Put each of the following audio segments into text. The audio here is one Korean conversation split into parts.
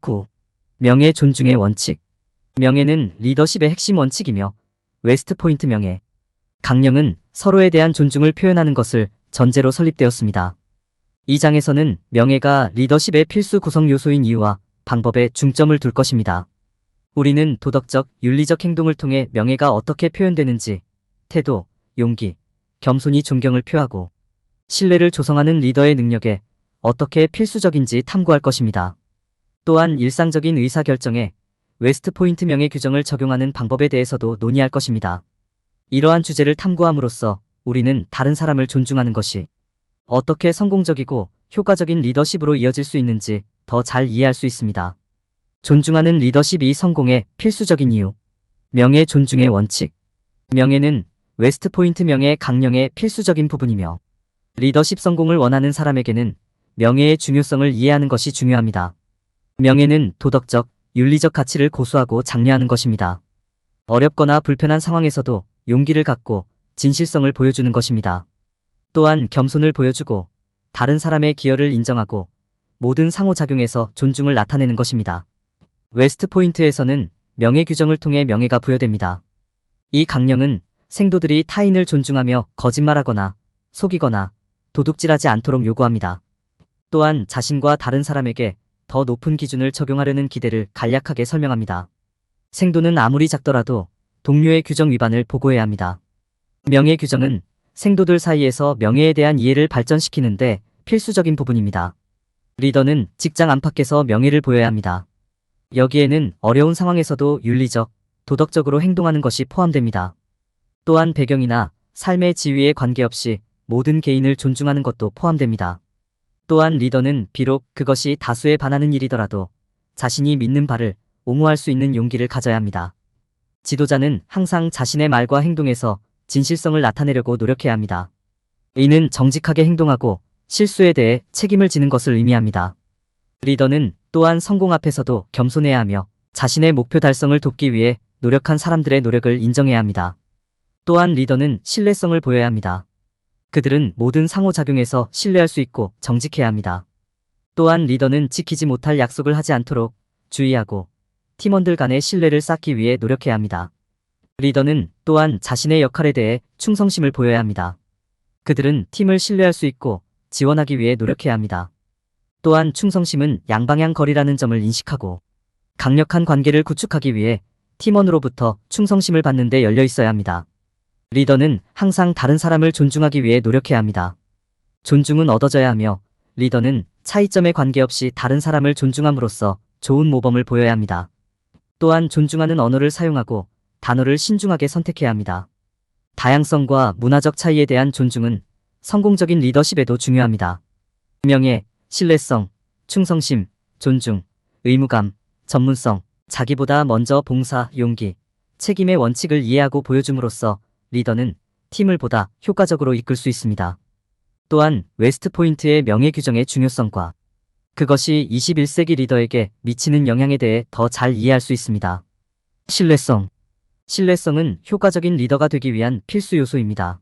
9. 명예 존중의 원칙. 명예는 리더십의 핵심 원칙이며 웨스트포인트 명예, 강령은 서로에 대한 존중을 표현하는 것을 전제로 설립되었습니다. 이 장에서는 명예가 리더십의 필수 구성 요소인 이유와 방법에 중점을 둘 것입니다. 우리는 도덕적, 윤리적 행동을 통해 명예가 어떻게 표현되는지, 태도, 용기, 겸손히 존경을 표하고 신뢰를 조성하는 리더의 능력에 어떻게 필수적인지 탐구할 것입니다. 또한 일상적인 의사결정에 웨스트포인트 명예 규정을 적용하는 방법에 대해서도 논의할 것입니다. 이러한 주제를 탐구함으로써 우리는 다른 사람을 존중하는 것이 어떻게 성공적이고 효과적인 리더십으로 이어질 수 있는지 더 잘 이해할 수 있습니다. 존중하는 리더십이 성공의 필수적인 이유. 명예 존중의 원칙. 명예는 웨스트포인트 명예 강령의 필수적인 부분이며 리더십 성공을 원하는 사람에게는 명예의 중요성을 이해하는 것이 중요합니다. 명예는 도덕적, 윤리적 가치를 고수하고 장려하는 것입니다. 어렵거나 불편한 상황에서도 용기를 갖고 진실성을 보여주는 것입니다. 또한 겸손을 보여주고 다른 사람의 기여를 인정하고 모든 상호작용에서 존중을 나타내는 것입니다. 웨스트포인트에서는 명예 규정을 통해 명예가 부여됩니다. 이 강령은 생도들이 타인을 존중하며 거짓말하거나 속이거나 도둑질하지 않도록 요구합니다. 또한 자신과 다른 사람에게 더 높은 기준을 적용하려는 기대를 간략하게 설명합니다. 생도는 아무리 작더라도 동료의 규정 위반을 보고해야 합니다. 명예 규정은 생도들 사이에서 명예에 대한 이해를 발전시키는데 필수적인 부분입니다. 리더는 직장 안팎에서 명예를 보여야 합니다. 여기에는 어려운 상황에서도 윤리적, 도덕적으로 행동하는 것이 포함됩니다. 또한 배경이나 삶의 지위에 관계없이 모든 개인을 존중하는 것도 포함됩니다. 또한 리더는 비록 그것이 다수에 반하는 일이더라도 자신이 믿는 바를 옹호할 수 있는 용기를 가져야 합니다. 지도자는 항상 자신의 말과 행동에서 진실성을 나타내려고 노력해야 합니다. 이는 정직하게 행동하고 실수에 대해 책임을 지는 것을 의미합니다. 리더는 또한 성공 앞에서도 겸손해야 하며 자신의 목표 달성을 돕기 위해 노력한 사람들의 노력을 인정해야 합니다. 또한 리더는 신뢰성을 보여야 합니다. 그들은 모든 상호작용에서 신뢰할 수 있고 정직해야 합니다. 또한 리더는 지키지 못할 약속을 하지 않도록 주의하고 팀원들 간의 신뢰를 쌓기 위해 노력해야 합니다. 리더는 또한 자신의 역할에 대해 충성심을 보여야 합니다. 그들은 팀을 신뢰할 수 있고 지원하기 위해 노력해야 합니다. 또한 충성심은 양방향 거리라는 점을 인식하고 강력한 관계를 구축하기 위해 팀원으로부터 충성심을 받는 데 열려 있어야 합니다. 리더는 항상 다른 사람을 존중하기 위해 노력해야 합니다. 존중은 얻어져야 하며 리더는 차이점에 관계없이 다른 사람을 존중함으로써 좋은 모범을 보여야 합니다. 또한 존중하는 언어를 사용하고 단어를 신중하게 선택해야 합니다. 다양성과 문화적 차이에 대한 존중은 성공적인 리더십에도 중요합니다. 명예, 신뢰성, 충성심, 존중, 의무감, 전문성, 자기보다 먼저 봉사, 용기, 책임의 원칙을 이해하고 보여줌으로써 리더는 팀을 보다 효과적으로 이끌 수 있습니다. 또한 웨스트포인트의 명예 규정의 중요성과 그것이 21세기 리더에게 미치는 영향에 대해 더 잘 이해할 수 있습니다. 신뢰성. 신뢰성은 효과적인 리더가 되기 위한 필수 요소입니다.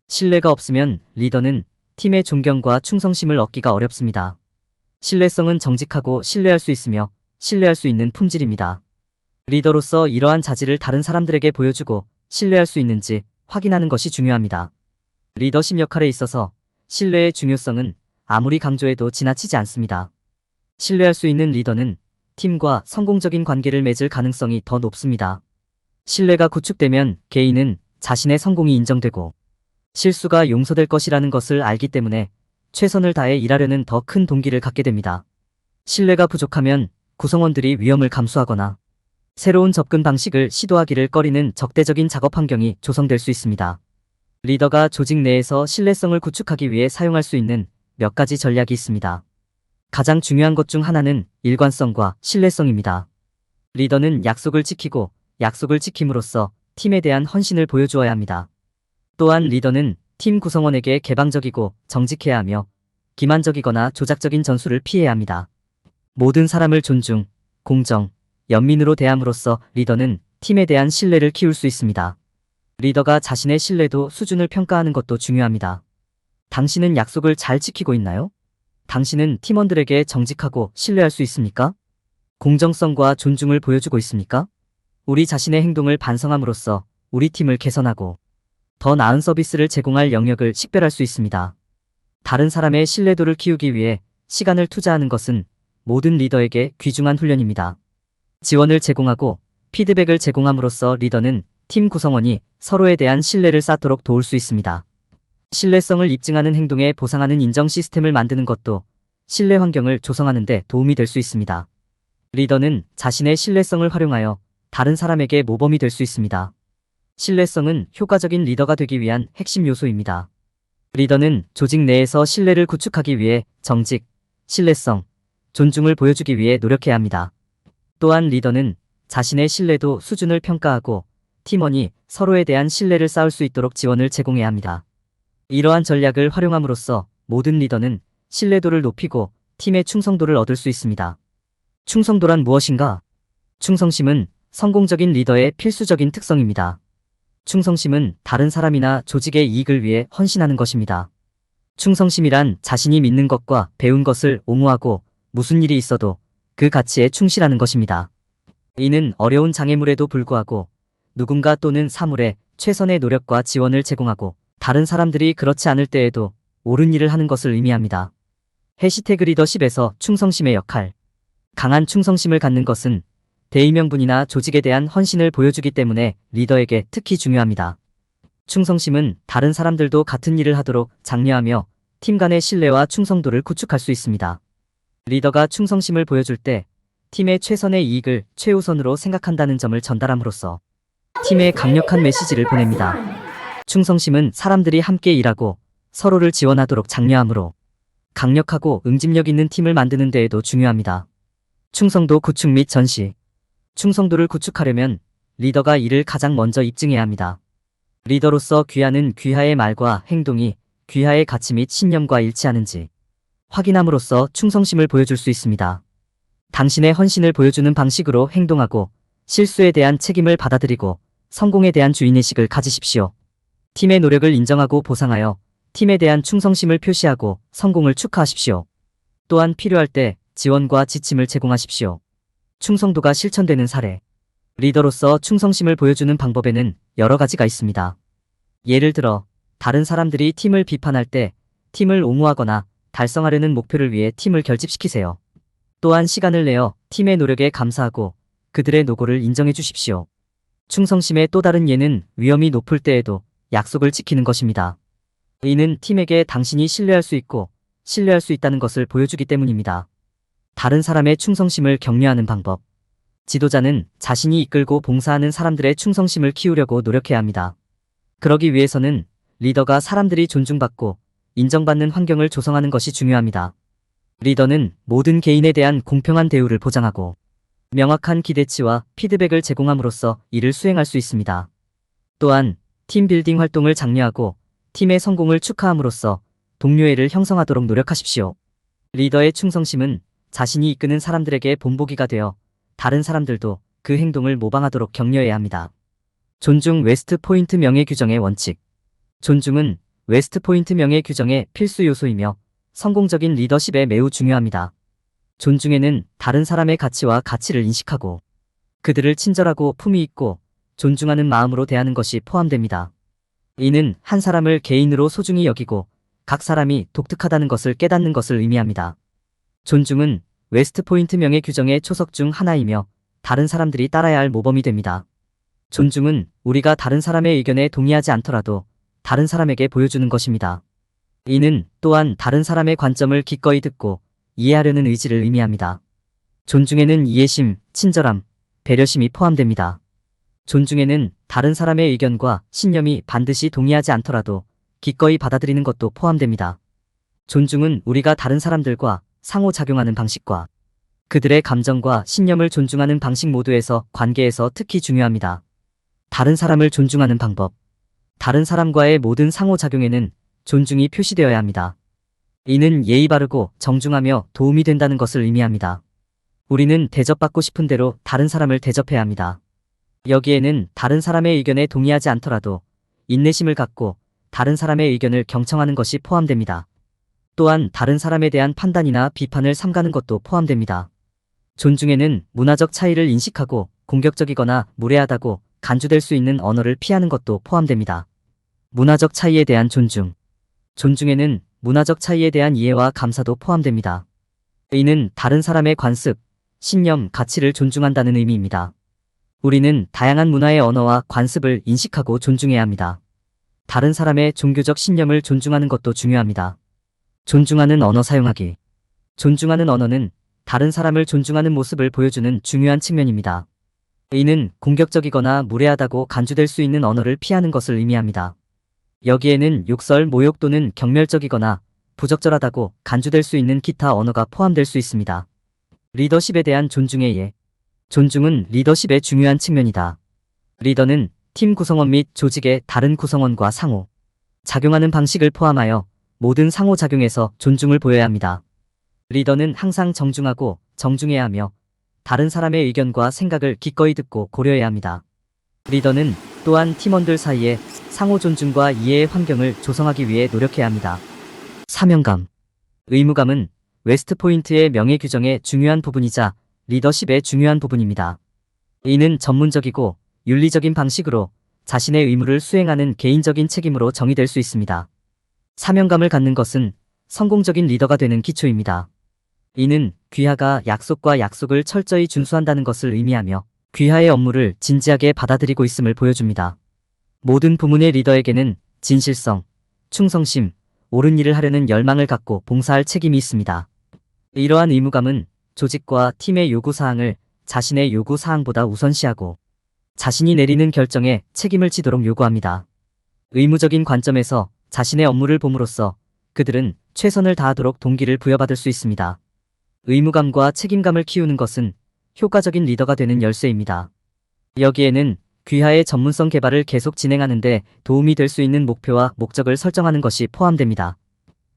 신뢰가 없으면 리더는 팀의 존경과 충성심을 얻기가 어렵습니다. 신뢰성은 정직하고 신뢰할 수 있으며 신뢰할 수 있는 품질입니다. 리더로서 이러한 자질을 다른 사람들에게 보여주고 신뢰할 수 있는지 확인하는 것이 중요합니다. 리더십 역할에 있어서 신뢰의 중요성은 아무리 강조해도 지나치지 않습니다. 신뢰할 수 있는 리더는 팀과 성공적인 관계를 맺을 가능성이 더 높습니다. 신뢰가 구축되면 개인은 자신의 성공이 인정되고 실수가 용서될 것이라는 것을 알기 때문에 최선을 다해 일하려는 더 큰 동기를 갖게 됩니다. 신뢰가 부족하면 구성원들이 위험을 감수하거나 새로운 접근 방식을 시도하기를 꺼리는 적대적인 작업 환경이 조성될 수 있습니다. 리더가 조직 내에서 신뢰성을 구축하기 위해 사용할 수 있는 몇 가지 전략이 있습니다. 가장 중요한 것 중 하나는 일관성과 신뢰성입니다. 리더는 약속을 지키고 약속을 지킴으로써 팀에 대한 헌신을 보여주어야 합니다. 또한 리더는 팀 구성원에게 개방적이고 정직해야 하며 기만적이거나 조작적인 전술을 피해야 합니다. 모든 사람을 존중, 공정, 연민으로 대함으로써 리더는 팀에 대한 신뢰를 키울 수 있습니다. 리더가 자신의 신뢰도 수준을 평가하는 것도 중요합니다. 당신은 약속을 잘 지키고 있나요? 당신은 팀원들에게 정직하고 신뢰할 수 있습니까? 공정성과 존중을 보여주고 있습니까? 우리 자신의 행동을 반성함으로써 우리 팀을 개선하고 더 나은 서비스를 제공할 영역을 식별할 수 있습니다. 다른 사람의 신뢰도를 키우기 위해 시간을 투자하는 것은 모든 리더에게 귀중한 훈련입니다. 지원을 제공하고 피드백을 제공함으로써 리더는 팀 구성원이 서로에 대한 신뢰를 쌓도록 도울 수 있습니다. 신뢰성을 입증하는 행동에 보상하는 인정 시스템을 만드는 것도 신뢰 환경을 조성하는 데 도움이 될 수 있습니다. 리더는 자신의 신뢰성을 활용하여 다른 사람에게 모범이 될 수 있습니다. 신뢰성은 효과적인 리더가 되기 위한 핵심 요소입니다. 리더는 조직 내에서 신뢰를 구축하기 위해 정직, 신뢰성, 존중을 보여주기 위해 노력해야 합니다. 또한 리더는 자신의 신뢰도 수준을 평가하고 팀원이 서로에 대한 신뢰를 쌓을 수 있도록 지원을 제공해야 합니다. 이러한 전략을 활용함으로써 모든 리더는 신뢰도를 높이고 팀의 충성도를 얻을 수 있습니다. 충성도란 무엇인가? 충성심은 성공적인 리더의 필수적인 특성입니다. 충성심은 다른 사람이나 조직의 이익을 위해 헌신하는 것입니다. 충성심이란 자신이 믿는 것과 배운 것을 옹호하고 무슨 일이 있어도 그 가치에 충실하는 것입니다. 이는 어려운 장애물에도 불구하고 누군가 또는 사물에 최선의 노력과 지원을 제공하고 다른 사람들이 그렇지 않을 때에도 옳은 일을 하는 것을 의미합니다. 해시태그 리더십에서 충성심의 역할. 강한 충성심을 갖는 것은 대의명분이나 조직에 대한 헌신을 보여주기 때문에 리더에게 특히 중요합니다. 충성심은 다른 사람들도 같은 일을 하도록 장려하며 팀 간의 신뢰와 충성도를 구축할 수 있습니다. 리더가 충성심을 보여줄 때 팀의 최선의 이익을 최우선으로 생각한다는 점을 전달함으로써 팀에 강력한 메시지를 보냅니다. 충성심은 사람들이 함께 일하고 서로를 지원하도록 장려하므로 강력하고 응집력 있는 팀을 만드는 데에도 중요합니다. 충성도 구축 및 전시. 충성도를 구축하려면 리더가 이를 가장 먼저 입증해야 합니다. 리더로서 귀하는 귀하의 말과 행동이 귀하의 가치 및 신념과 일치하는지 확인함으로써 충성심을 보여줄 수 있습니다. 당신의 헌신을 보여주는 방식으로 행동하고 실수에 대한 책임을 받아들이고 성공에 대한 주인의식을 가지십시오. 팀의 노력을 인정하고 보상하여 팀에 대한 충성심을 표시하고 성공을 축하하십시오. 또한 필요할 때 지원과 지침을 제공하십시오. 충성도가 실천되는 사례. 리더로서 충성심을 보여주는 방법에는 여러 가지가 있습니다. 예를 들어 다른 사람들이 팀을 비판할 때 팀을 옹호하거나 달성하려는 목표를 위해 팀을 결집시키세요. 또한 시간을 내어 팀의 노력에 감사하고 그들의 노고를 인정해 주십시오. 충성심의 또 다른 예는 위험이 높을 때에도 약속을 지키는 것입니다. 이는 팀에게 당신이 신뢰할 수 있고 신뢰할 수 있다는 것을 보여주기 때문입니다. 다른 사람의 충성심을 격려하는 방법. 지도자는 자신이 이끌고 봉사하는 사람들의 충성심을 키우려고 노력해야 합니다. 그러기 위해서는 리더가 사람들이 존중받고 인정받는 환경을 조성하는 것이 중요합니다. 리더는 모든 개인에 대한 공평한 대우를 보장하고 명확한 기대치와 피드백을 제공함으로써 이를 수행할 수 있습니다. 또한 팀빌딩 활동을 장려하고 팀의 성공을 축하함으로써 동료애를 형성하도록 노력하십시오. 리더의 충성심은 자신이 이끄는 사람들에게 본보기가 되어 다른 사람들도 그 행동을 모방하도록 격려해야 합니다. 존중 웨스트 포인트 명예 규정의 원칙. 존중은 웨스트 포인트 명예 규정의 필수 요소이며 성공적인 리더십에 매우 중요합니다. 존중에는 다른 사람의 가치와 가치를 인식하고 그들을 친절하고 품위 있고 존중하는 마음으로 대하는 것이 포함됩니다. 이는 한 사람을 개인으로 소중히 여기고 각 사람이 독특하다는 것을 깨닫는 것을 의미합니다. 존중은 웨스트 포인트 명예 규정의 초석 중 하나이며 다른 사람들이 따라야 할 모범이 됩니다. 존중은 우리가 다른 사람의 의견에 동의하지 않더라도 다른 사람에게 보여주는 것입니다. 이는 또한 다른 사람의 관점을 기꺼이 듣고 이해하려는 의지를 의미합니다. 존중에는 이해심, 친절함, 배려심이 포함됩니다. 존중에는 다른 사람의 의견과 신념이 반드시 동의하지 않더라도 기꺼이 받아들이는 것도 포함됩니다. 존중은 우리가 다른 사람들과 상호작용하는 방식과 그들의 감정과 신념을 존중하는 방식 모두에서 관계에서 특히 중요합니다. 다른 사람을 존중하는 방법. 다른 사람과의 모든 상호작용에는 존중이 표시되어야 합니다. 이는 예의 바르고 정중하며 도움이 된다는 것을 의미합니다. 우리는 대접받고 싶은 대로 다른 사람을 대접해야 합니다. 여기에는 다른 사람의 의견에 동의하지 않더라도 인내심을 갖고 다른 사람의 의견을 경청하는 것이 포함됩니다. 또한 다른 사람에 대한 판단이나 비판을 삼가는 것도 포함됩니다. 존중에는 문화적 차이를 인식하고 공격적이거나 무례하다고 간주될 수 있는 언어를 피하는 것도 포함됩니다. 문화적 차이에 대한 존중. 존중에는 문화적 차이에 대한 이해와 감사도 포함됩니다. 이는 다른 사람의 관습, 신념, 가치를 존중한다는 의미입니다. 우리는 다양한 문화의 언어와 관습을 인식하고 존중해야 합니다. 다른 사람의 종교적 신념을 존중하는 것도 중요합니다. 존중하는 언어 사용하기. 존중하는 언어는 다른 사람을 존중하는 모습을 보여주는 중요한 측면입니다. 이는 공격적이거나 무례하다고 간주될 수 있는 언어를 피하는 것을 의미합니다. 여기에는 욕설, 모욕 또는 경멸적이거나 부적절하다고 간주될 수 있는 기타 언어가 포함될 수 있습니다. 리더십에 대한 존중의 예. 존중은 리더십의 중요한 측면이다. 리더는 팀 구성원 및 조직의 다른 구성원과 상호 작용하는 방식을 포함하여 모든 상호작용에서 존중을 보여야 합니다. 리더는 항상 정중하고 정중해야 하며 다른 사람의 의견과 생각을 기꺼이 듣고 고려해야 합니다. 리더는 또한 팀원들 사이에 상호 존중과 이해의 환경을 조성하기 위해 노력해야 합니다. 사명감. 의무감은 웨스트포인트의 명예 규정의 중요한 부분이자 리더십의 중요한 부분입니다. 이는 전문적이고 윤리적인 방식으로 자신의 의무를 수행하는 개인적인 책임으로 정의될 수 있습니다. 사명감을 갖는 것은 성공적인 리더가 되는 기초입니다. 이는 귀하가 약속과 약속을 철저히 준수한다는 것을 의미하며 귀하의 업무를 진지하게 받아들이고 있음을 보여줍니다. 모든 부문의 리더에게는 진실성, 충성심, 옳은 일을 하려는 열망을 갖고 봉사할 책임이 있습니다. 이러한 의무감은 조직과 팀의 요구사항을 자신의 요구사항보다 우선시하고 자신이 내리는 결정에 책임을 지도록 요구합니다. 의무적인 관점에서 자신의 업무를 봄으로써 그들은 최선을 다하도록 동기를 부여받을 수 있습니다. 의무감과 책임감을 키우는 것은 효과적인 리더가 되는 열쇠입니다. 여기에는 귀하의 전문성 개발을 계속 진행하는 데 도움이 될 수 있는 목표와 목적을 설정하는 것이 포함됩니다.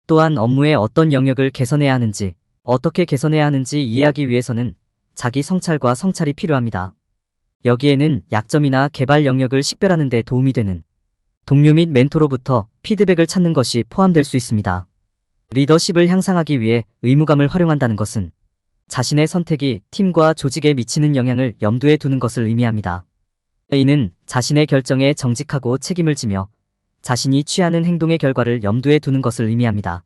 또한 업무의 어떤 영역을 개선해야 하는지, 어떻게 개선해야 하는지 이해하기 위해서는 자기 성찰과 성찰이 필요합니다. 여기에는 약점이나 개발 영역을 식별하는 데 도움이 되는 동료 및 멘토로부터 피드백을 찾는 것이 포함될 수 있습니다. 리더십을 향상하기 위해 의무감을 활용한다는 것은 자신의 선택이 팀과 조직에 미치는 영향을 염두에 두는 것을 의미합니다. 이는 자신의 결정에 정직하고 책임을 지며 자신이 취하는 행동의 결과를 염두에 두는 것을 의미합니다.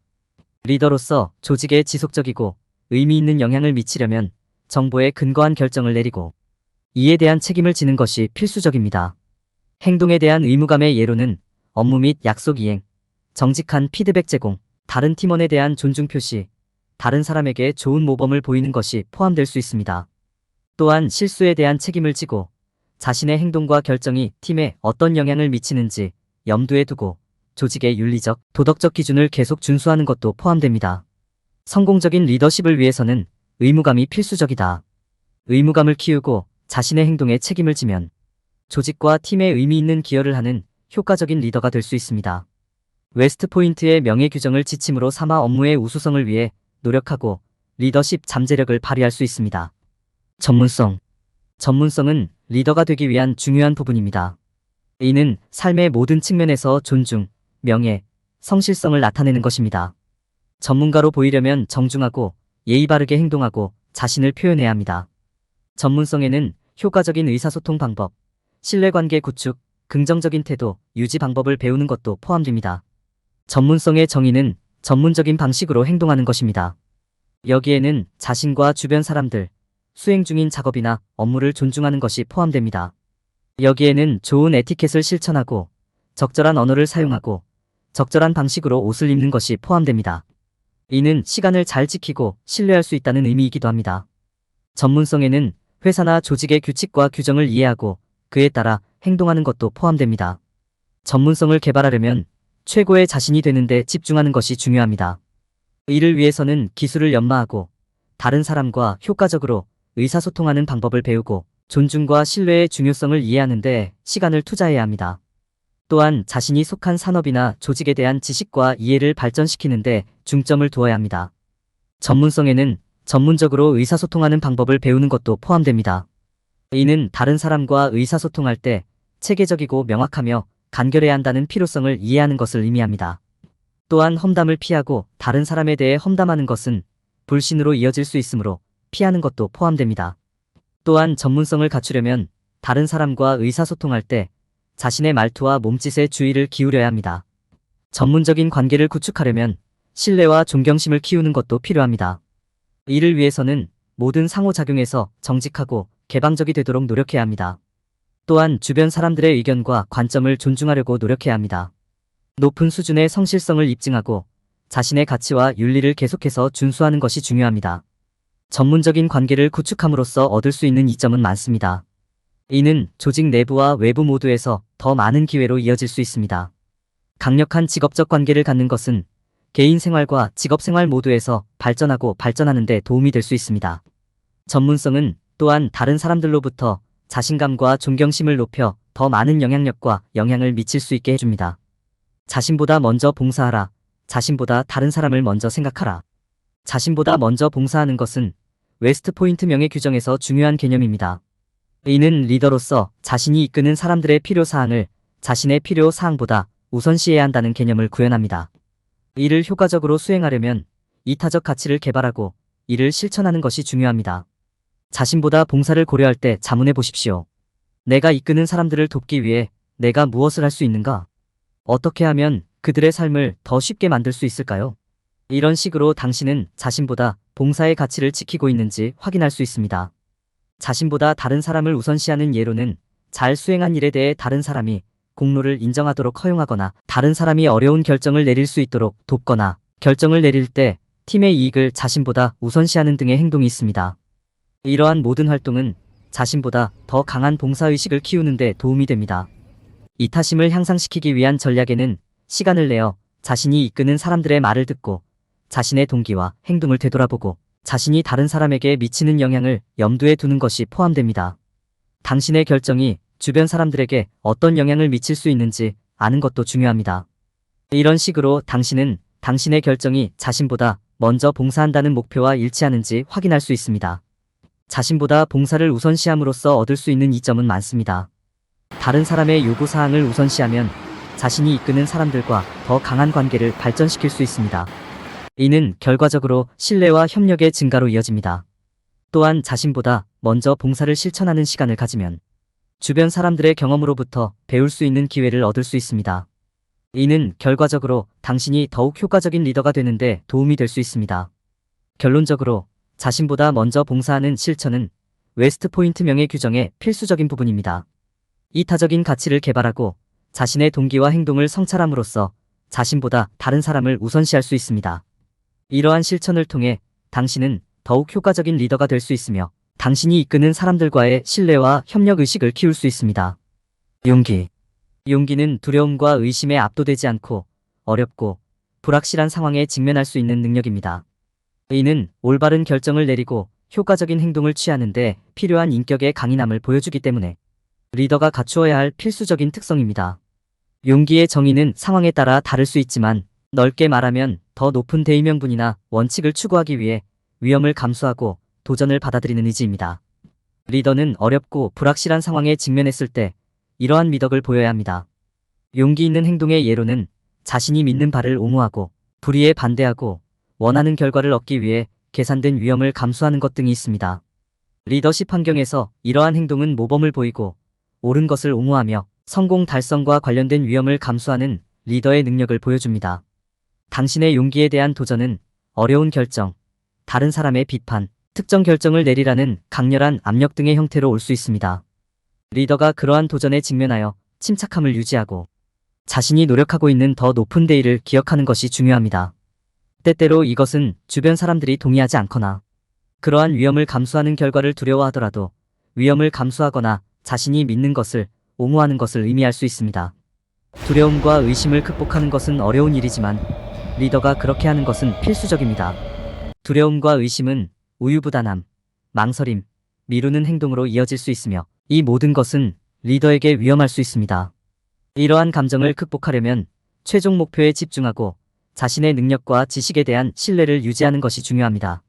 리더로서 조직에 지속적이고 의미 있는 영향을 미치려면 정보에 근거한 결정을 내리고 이에 대한 책임을 지는 것이 필수적입니다. 행동에 대한 의무감의 예로는 업무 및 약속 이행, 정직한 피드백 제공, 다른 팀원에 대한 존중 표시, 다른 사람에게 좋은 모범을 보이는 것이 포함될 수 있습니다. 또한 실수에 대한 책임을 지고 자신의 행동과 결정이 팀에 어떤 영향을 미치는지 염두에 두고 조직의 윤리적, 도덕적 기준을 계속 준수하는 것도 포함됩니다. 성공적인 리더십을 위해서는 의무감이 필수적이다. 의무감을 키우고 자신의 행동에 책임을 지면 조직과 팀에 의미 있는 기여를 하는 효과적인 리더가 될 수 있습니다. 웨스트포인트의 명예 규정을 지침으로 삼아 업무의 우수성을 위해 노력하고 리더십 잠재력을 발휘할 수 있습니다. 전문성. 전문성은 리더가 되기 위한 중요한 부분입니다. 이는 삶의 모든 측면에서 존중, 명예, 성실성을 나타내는 것입니다. 전문가로 보이려면 정중하고 예의 바르게 행동하고 자신을 표현해야 합니다. 전문성에는 효과적인 의사소통 방법, 신뢰관계 구축, 긍정적인 태도, 유지 방법을 배우는 것도 포함됩니다. 전문성의 정의는 전문적인 방식으로 행동하는 것입니다. 여기에는 자신과 주변 사람들, 수행 중인 작업이나 업무를 존중하는 것이 포함됩니다. 여기에는 좋은 에티켓을 실천하고 적절한 언어를 사용하고 적절한 방식으로 옷을 입는 것이 포함됩니다. 이는 시간을 잘 지키고 신뢰할 수 있다는 의미이기도 합니다. 전문성에는 회사나 조직의 규칙과 규정을 이해하고 그에 따라 행동하는 것도 포함됩니다. 전문성을 개발하려면 최고의 자신이 되는 데 집중하는 것이 중요합니다. 이를 위해서는 기술을 연마하고 다른 사람과 효과적으로 의사소통하는 방법을 배우고 존중과 신뢰의 중요성을 이해하는 데 시간을 투자해야 합니다. 또한 자신이 속한 산업이나 조직에 대한 지식과 이해를 발전시키는 데 중점을 두어야 합니다. 전문성에는 전문적으로 의사소통하는 방법을 배우는 것도 포함됩니다. 이는 다른 사람과 의사소통할 때 체계적이고 명확하며 간결해야 한다는 필요성을 이해하는 것을 의미합니다. 또한 험담을 피하고 다른 사람에 대해 험담하는 것은 불신으로 이어질 수 있으므로 피하는 것도 포함됩니다. 또한 전문성을 갖추려면 다른 사람과 의사소통할 때 자신의 말투와 몸짓에 주의를 기울여야 합니다. 전문적인 관계를 구축하려면 신뢰와 존경심을 키우는 것도 필요합니다. 이를 위해서는 모든 상호작용에서 정직하고 개방적이 되도록 노력해야 합니다. 또한 주변 사람들의 의견과 관점을 존중하려고 노력해야 합니다. 높은 수준의 성실성을 입증하고 자신의 가치와 윤리를 계속해서 준수하는 것이 중요합니다. 전문적인 관계를 구축함으로써 얻을 수 있는 이점은 많습니다. 이는 조직 내부와 외부 모두에서 더 많은 기회로 이어질 수 있습니다. 강력한 직업적 관계를 갖는 것은 개인 생활과 직업 생활 모두에서 발전하고 발전하는 데 도움이 될 수 있습니다. 전문성은 또한 다른 사람들로부터 자신감과 존경심을 높여 더 많은 영향력과 영향을 미칠 수 있게 해줍니다. 자신보다 먼저 봉사하라. 자신보다 다른 사람을 먼저 생각하라. 자신보다 먼저 봉사하는 것은 웨스트포인트 명예 규정에서 중요한 개념입니다. 이는 리더로서 자신이 이끄는 사람들의 필요사항을 자신의 필요사항보다 우선시해야 한다는 개념을 구현합니다. 이를 효과적으로 수행하려면 이타적 가치를 개발하고 이를 실천하는 것이 중요합니다. 자신보다 봉사를 고려할 때 자문해 보십시오. 내가 이끄는 사람들을 돕기 위해 내가 무엇을 할 수 있는가? 어떻게 하면 그들의 삶을 더 쉽게 만들 수 있을까요? 이런 식으로 당신은 자신보다 봉사의 가치를 지키고 있는지 확인할 수 있습니다. 자신보다 다른 사람을 우선시하는 예로는 잘 수행한 일에 대해 다른 사람이 공로를 인정하도록 허용하거나 다른 사람이 어려운 결정을 내릴 수 있도록 돕거나 결정을 내릴 때 팀의 이익을 자신보다 우선시하는 등의 행동이 있습니다. 이러한 모든 활동은 자신보다 더 강한 봉사의식을 키우는 데 도움이 됩니다. 이타심을 향상시키기 위한 전략에는 시간을 내어 자신이 이끄는 사람들의 말을 듣고 자신의 동기와 행동을 되돌아보고 자신이 다른 사람에게 미치는 영향을 염두에 두는 것이 포함됩니다. 당신의 결정이 주변 사람들에게 어떤 영향을 미칠 수 있는지 아는 것도 중요합니다. 이런 식으로 당신은 당신의 결정이 자신보다 먼저 봉사한다는 목표와 일치하는지 확인할 수 있습니다. 자신보다 봉사를 우선시함으로써 얻을 수 있는 이점은 많습니다. 다른 사람의 요구사항을 우선시하면 자신이 이끄는 사람들과 더 강한 관계를 발전시킬 수 있습니다. 이는 결과적으로 신뢰와 협력의 증가로 이어집니다. 또한 자신보다 먼저 봉사를 실천하는 시간을 가지면 주변 사람들의 경험으로부터 배울 수 있는 기회를 얻을 수 있습니다. 이는 결과적으로 당신이 더욱 효과적인 리더가 되는데 도움이 될 수 있습니다. 결론적으로 자신보다 먼저 봉사하는 실천은 웨스트포인트 명예 규정의 필수적인 부분입니다. 이타적인 가치를 개발하고 자신의 동기와 행동을 성찰함으로써 자신보다 다른 사람을 우선시할 수 있습니다. 이러한 실천을 통해 당신은 더욱 효과적인 리더가 될 수 있으며 당신이 이끄는 사람들과의 신뢰와 협력 의식을 키울 수 있습니다. 용기. 용기는 두려움과 의심에 압도되지 않고 어렵고 불확실한 상황에 직면할 수 있는 능력입니다. 이는 올바른 결정을 내리고 효과적인 행동을 취하는데 필요한 인격의 강인함을 보여주기 때문에 리더가 갖추어야 할 필수적인 특성입니다. 용기의 정의는 상황에 따라 다를 수 있지만 넓게 말하면 더 높은 대의명분이나 원칙을 추구하기 위해 위험을 감수하고 도전을 받아들이는 의지입니다. 리더는 어렵고 불확실한 상황에 직면했을 때 이러한 미덕을 보여야 합니다. 용기 있는 행동의 예로는 자신이 믿는 바를 옹호하고 불의에 반대하고 원하는 결과를 얻기 위해 계산된 위험을 감수하는 것 등이 있습니다. 리더십 환경에서 이러한 행동은 모범을 보이고 옳은 것을 옹호하며 성공 달성과 관련된 위험을 감수하는 리더의 능력을 보여줍니다. 당신의 용기에 대한 도전은 어려운 결정, 다른 사람의 비판, 특정 결정을 내리라는 강렬한 압력 등의 형태로 올 수 있습니다. 리더가 그러한 도전에 직면하여 침착함을 유지하고 자신이 노력하고 있는 더 높은 대의를 기억하는 것이 중요합니다. 때때로 이것은 주변 사람들이 동의하지 않거나 그러한 위험을 감수하는 결과를 두려워하더라도 위험을 감수하거나 자신이 믿는 것을 옹호하는 것을 의미할 수 있습니다. 두려움과 의심을 극복하는 것은 어려운 일이지만 리더가 그렇게 하는 것은 필수적입니다. 두려움과 의심은 우유부단함, 망설임, 미루는 행동으로 이어질 수 있으며 이 모든 것은 리더에게 위험할 수 있습니다. 이러한 감정을 극복하려면 최종 목표에 집중하고 자신의 능력과 지식에 대한 신뢰를 유지하는 것이 중요합니다.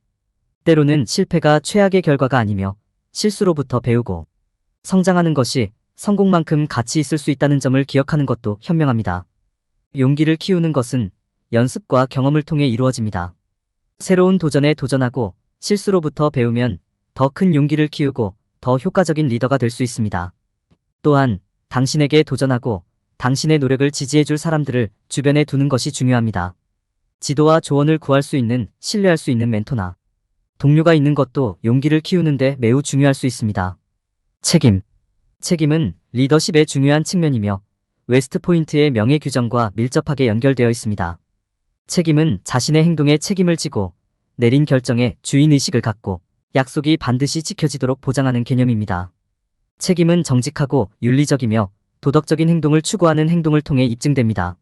때로는 실패가 최악의 결과가 아니며 실수로부터 배우고 성장하는 것이 성공만큼 가치 있을 수 있다는 점을 기억하는 것도 현명합니다. 용기를 키우는 것은 연습과 경험을 통해 이루어집니다. 새로운 도전에 도전하고 실수로부터 배우면 더 큰 용기를 키우고 더 효과적인 리더가 될 수 있습니다. 또한 당신에게 도전하고 당신의 노력을 지지해줄 사람들을 주변에 두는 것이 중요합니다. 지도와 조언을 구할 수 있는, 신뢰할 수 있는 멘토나 동료가 있는 것도 용기를 키우는데 매우 중요할 수 있습니다. 책임. 책임은 리더십의 중요한 측면이며 웨스트포인트의 명예 규정과 밀접하게 연결되어 있습니다. 책임은 자신의 행동에 책임을 지고 내린 결정에 주인의식을 갖고 약속이 반드시 지켜지도록 보장하는 개념입니다. 책임은 정직하고 윤리적이며 도덕적인 행동을 추구하는 행동을 통해 입증됩니다.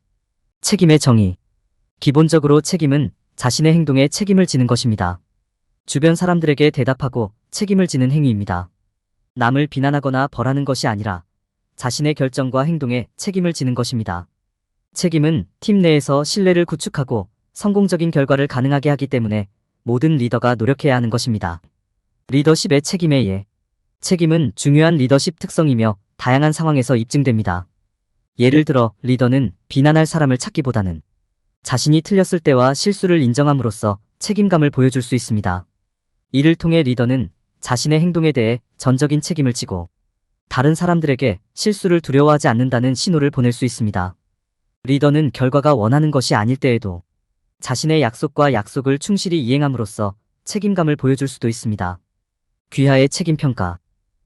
책임의 정의. 기본적으로 책임은 자신의 행동에 책임을 지는 것입니다. 주변 사람들에게 대답하고 책임을 지는 행위입니다. 남을 비난하거나 벌하는 것이 아니라 자신의 결정과 행동에 책임을 지는 것입니다. 책임은 팀 내에서 신뢰를 구축하고 성공적인 결과를 가능하게 하기 때문에 모든 리더가 노력해야 하는 것입니다. 리더십의 책임의 예. 책임은 중요한 리더십 특성이며 다양한 상황에서 입증됩니다. 예를 들어 리더는 비난할 사람을 찾기보다는 자신이 틀렸을 때와 실수를 인정함으로써 책임감을 보여줄 수 있습니다. 이를 통해 리더는 자신의 행동에 대해 전적인 책임을 지고 다른 사람들에게 실수를 두려워하지 않는다는 신호를 보낼 수 있습니다. 리더는 결과가 원하는 것이 아닐 때에도 자신의 약속을 충실히 이행함으로써 책임감을 보여줄 수도 있습니다. 귀하의 책임 평가.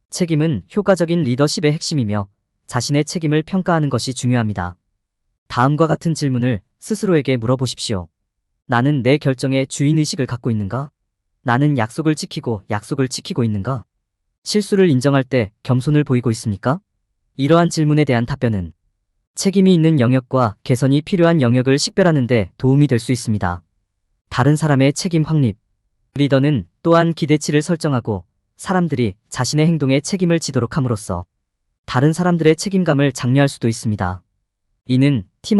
책임은 효과적인 리더십의 핵심이며 자신의 책임을 평가하는 것이 중요합니다. 다음과 같은 질문을 스스로에게 물어보십시오. 나는 내 결정에 주인의식을 갖고 있는가? 나는 약속을 지키고 있는가? 실수를 인정할 때 겸손을 보이고 있습니까? 이러한 질문에 대한 답변은 책임이 있는 영역과 개선이 필요한 영역을 식별하는 데 도움이 될 수 있습니다. 다른 사람의 책임 확립. 리더는 또한 기대치를 설정하고 사람들이 자신의 행동에 책임을 지도록 함으로써 다른 사람들의 책임감을 장려할 수도 있습니다. 이는 팀원